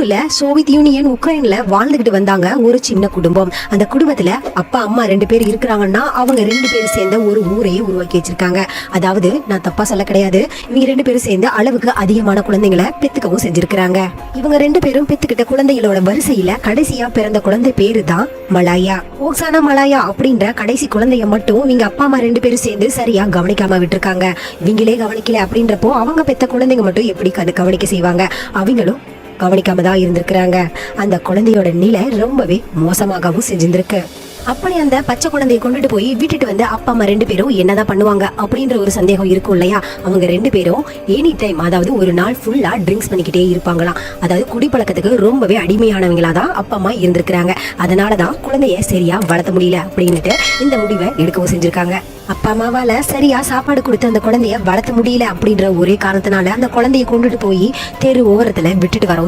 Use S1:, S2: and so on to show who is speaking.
S1: ஊர்ல Soviet union உக்ரைன்ல வாழ்ந்துகிட்டு வந்தாங்க ஒரு சின்ன குடும்பம். அந்த குடும்பத்துல அப்பா அம்மா 2 பேர் இருக்கிறாங்கன்னா அவங்க 2 பேரும் சேர்ந்த ஒரு ஊரையே உருவாக்கி வச்சிருக்காங்க. அதாவது நான் தப்பா சொல்ல கிடையாது, இவங்க 2 பேரும் சேர்ந்து அளவுக்கு அதிகமான குழந்தைங்களை பெத்துக்கவும் செஞ்சிருக்கிறாங்க. இவங்க 2 பேரும் பெத்துக்கிட்ட குழந்தைகளோட வரிசையில கடைசியா பிறந்த குழந்தை பேரு தான் மலாயா. ஓக்சானா மலாயா அப்படின்ற கடைசி குழந்தைய மட்டும் இவங்க அப்பா அம்மா 2 பேரும் சேர்ந்து சரியா கவனிக்காம விட்டுருக்காங்க. இவங்களே கவனிக்கல அப்படின்றப்போ அவங்க பெத்த குழந்தைங்க மட்டும் எப்படி கவனிக்க செய்வாங்க? அவங்களும் கவனிக்காம தான் இருந்திருக்கிறாங்க. அந்த குழந்தையோட நிலை ரொம்பவே மோசமாகவும் செஞ்சிருக்கு. அப்படி அந்த பச்சை குழந்தையை கொண்டுட்டு போய் விட்டுட்டு வந்து அப்பா அம்மா 2 பேரும் என்னதான் பண்ணுவாங்க அப்படின்ற ஒரு சந்தேகம் இருக்கும் இல்லையா? அவங்க 2 பேரும் எனி டைம், அதாவது ஒரு நாள் ஃபுல்லா ட்ரிங்க்ஸ் பண்ணிக்கிட்டே இருப்பாங்களாம். அதாவது குடிப்பழக்கத்துக்கு ரொம்பவே அடிமையானவங்களா தான் அப்பா அம்மா இருந்திருக்கிறாங்க. அதனாலதான் குழந்தைய சரியா வளர்த்த முடியல அப்படின்னுட்டு இந்த முடிவை எடுக்கவும் செஞ்சிருக்காங்க. அப்பா அம்மாவால சரியா சாப்பாடு கொடுத்து அந்த குழந்தைய வளர்த்த முடியல அப்படின்ற ஒரே காரணத்தினால அந்த குழந்தைய கொண்டுட்டு போய் தெரு ஓரத்துல விட்டுட்டு வரவும்